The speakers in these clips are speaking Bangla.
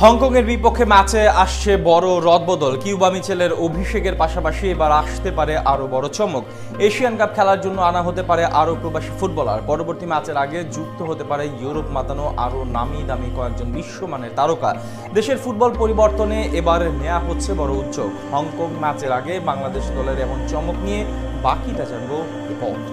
হংকংয়ের বিপক্ষে ম্যাচে আসছে বড় রদবদল। কিউবা মিচেলের অভিষেকের পাশাপাশি এবার আসতে পারে আরো বড় চমক। এশিয়ান কাপ খেলার জন্য আনা হতে পারে আরো প্রবাসী ফুটবলার। পরবর্তী ম্যাচের আগে যুক্ত হতে পারে ইউরোপ মাতানো আরো নামি দামি কয়েকজন বিশ্বমানের তারকা। দেশের ফুটবল পরিবর্তনে এবার নেওয়া হচ্ছে বড় উদ্যোগ। হংকং ম্যাচের আগে বাংলাদেশ দলের এমন চমক নিয়ে বাকিটা জানবো রিপোর্ট।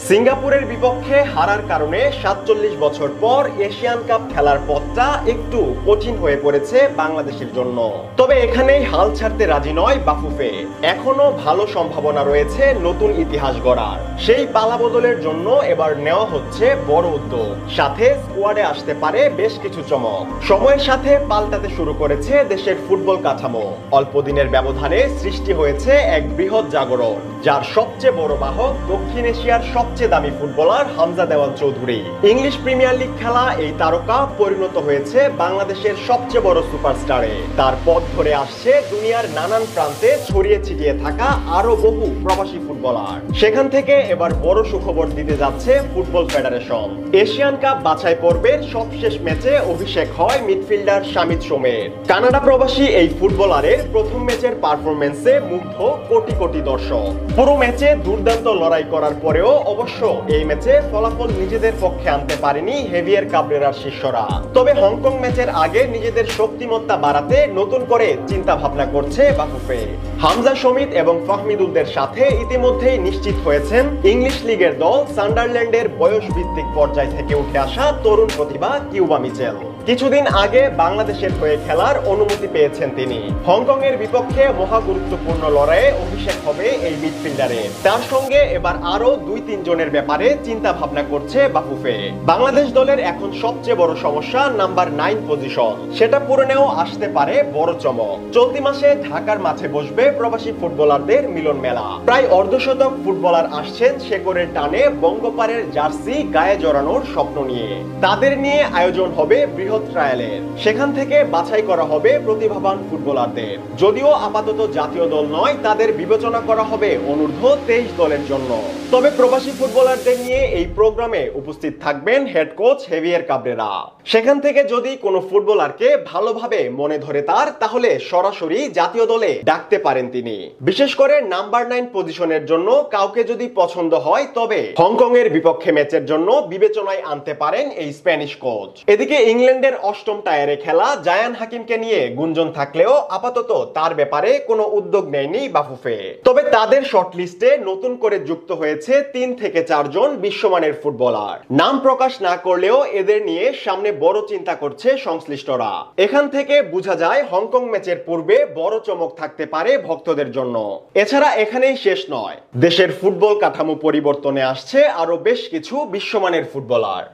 সিঙ্গাপুরের বিপক্ষে হারার কারণে ৪৭ বছর পর এশিয়ান কাপ খেলার পথটা একটু কঠিন হয়ে পড়েছে বাংলাদেশের জন্য। তবে এখানেই হাল ছাড়তে রাজি নয় বাফুফে। এখনো ভালো সম্ভাবনা রয়েছে নতুন ইতিহাস গড়ার। সেই পালাবদলের জন্য এবার নেওয়া হচ্ছে বড় উদ্যোগ। সাথে স্কোয়াডে আসতে পারে বেশ কিছু চমক। সময়ের সাথে পাল্টাতে শুরু করেছে দেশের ফুটবল কাঠামো। অল্প দিনের ব্যবধানে সৃষ্টি হয়েছে এক বৃহৎ জাগরণ, যার সবচেয়ে বড় বাহক দক্ষিণ এশিয়ার সবচেয়ে দামি ফুটবলার হামজা দেওয়ান চৌধুরী। ইংলিশ প্রিমিয়ার লিগ খেলা এই তারকা পরিণত হয়েছে বাংলাদেশের সবচেয়ে বড় সুপারস্টারে। তার পথ ধরে আসছে দুনিয়ার নানান প্রান্তে ছড়িয়ে ছিটিয়ে থাকা আরো বহু প্রবাসী ফুটবলার। সেখান থেকে এবার বড় সুখবর দিতে যাচ্ছে ফুটবল ফেডারেশন। এশিয়ান কাপ বাছাই পর্বের সবশেষ ম্যাচে অভিষেক হয় মিডফিল্ডার শামিত সোমের। কানাডা প্রবাসী এই ফুটবলারের প্রথম ম্যাচের পারফরমেন্সে মুগ্ধ কোটি কোটি দর্শক। পুরো ম্যাচে দুর্দান্ত লড়াই করার পরেও অবশ্য এই ম্যাচে ফলাফল নিজেদের পক্ষে আনতে পারেনি হেভিয়ার কাবরেরার শিষ্যরা। তবে হংকং ম্যাচের আগে নিজেদের শক্তিমত্তা বাড়াতে নতুন করে চিন্তা ভাবনা করছে বাফুফে। হামজা শমিত এবং ফাহমিদুলদের সাথে ইতিমধ্যেই নিশ্চিত হয়েছেন ইংলিশ লিগের দল সান্ডারল্যান্ডের বয়স ভিত্তিক পর্যায় থেকে উঠে আসা তরুণ প্রতিভা কিউবা মিচেল। কিছুদিন আগে বাংলাদেশের হয়ে খেলার অনুমতি পেয়েছেন তিনি। হংকং এর বিপক্ষে মহা গুরুত্বপূর্ণ লড়াইয়ে অভিষেক হবে এই মিডফিল্ডারের। তার সঙ্গে এবার আরো ২-৩ জনের ব্যাপারে চিন্তা ভাবনা করছে বাফুফে। বাংলাদেশ দলের এখন সবচেয়ে বড় সমস্যা নাম্বার 9 পজিশন। সেটা পূরণেও আসতে পারে বড় চমক। চলতি মাসে ঢাকার মাঠে বসবে প্রবাসী ফুটবলারদের মিলন মেলা। প্রায় অর্ধশতক ফুটবলার আসছেন শেকড়ের টানে বঙ্গপারের জার্সি গায়ে জড়ানোর স্বপ্ন নিয়ে। তাদের নিয়ে আয়োজন হবে বৃহৎ ট্রায়ালের। সেখান থেকে বাছাই করা হবে প্রতিভাবান ফুটবলারদের। যদিও আপাতত জাতীয় দল নয়, তাদের বিবেচনা করা হবে অনূর্ধ্ব 23 দলের জন্য। তবে প্রবাসী ফুটবলারদের নিয়ে এই প্রোগ্রামে উপস্থিত থাকবেন হেড কোচ হেভিয়ার কাবরেরা। সেখান থেকে যদি কোনো ফুটবলারকে ভালোভাবে মনে ধরে তাহলে সরাসরি জাতীয় দলে ডাকতে পারেন তিনি। বিশেষ করে নাম্বার 9 পজিশনের জন্য কাউকে যদি পছন্দ হয় তবে হংকং এর বিপক্ষে ম্যাচের জন্য বিবেচনায় আনতে পারেন এই স্প্যানিশ কোচ। এদিকে ইংল্যান্ডের 8ম টায়ারে খেলা জায়ান হাকিমকে নিয়ে গুঞ্জন থাকলেও আপাতত তার ব্যাপারে কোনো উদ্যোগ নেয়নি বাফুফে। তবে তাদের শর্টলিস্টে নতুন করে যুক্ত হয়েছে 3 থেকে 4 জন বিশ্বমানের ফুটবলার। নাম প্রকাশ না করলেও এদের নিয়ে সামনে বড় চিন্তা করছে সংশ্লিষ্টরা। এখান থেকে বোঝা যায় হংকং ম্যাচের পূর্বে বড় চমক থাকতে পারে ভক্তদের জন্য। এছাড়া এখানেই শেষ নয়, দেশের ফুটবল কাঠামো পরিবর্তনে আসছে আরো বেশ কিছু বিশ্বমানের ফুটবলার।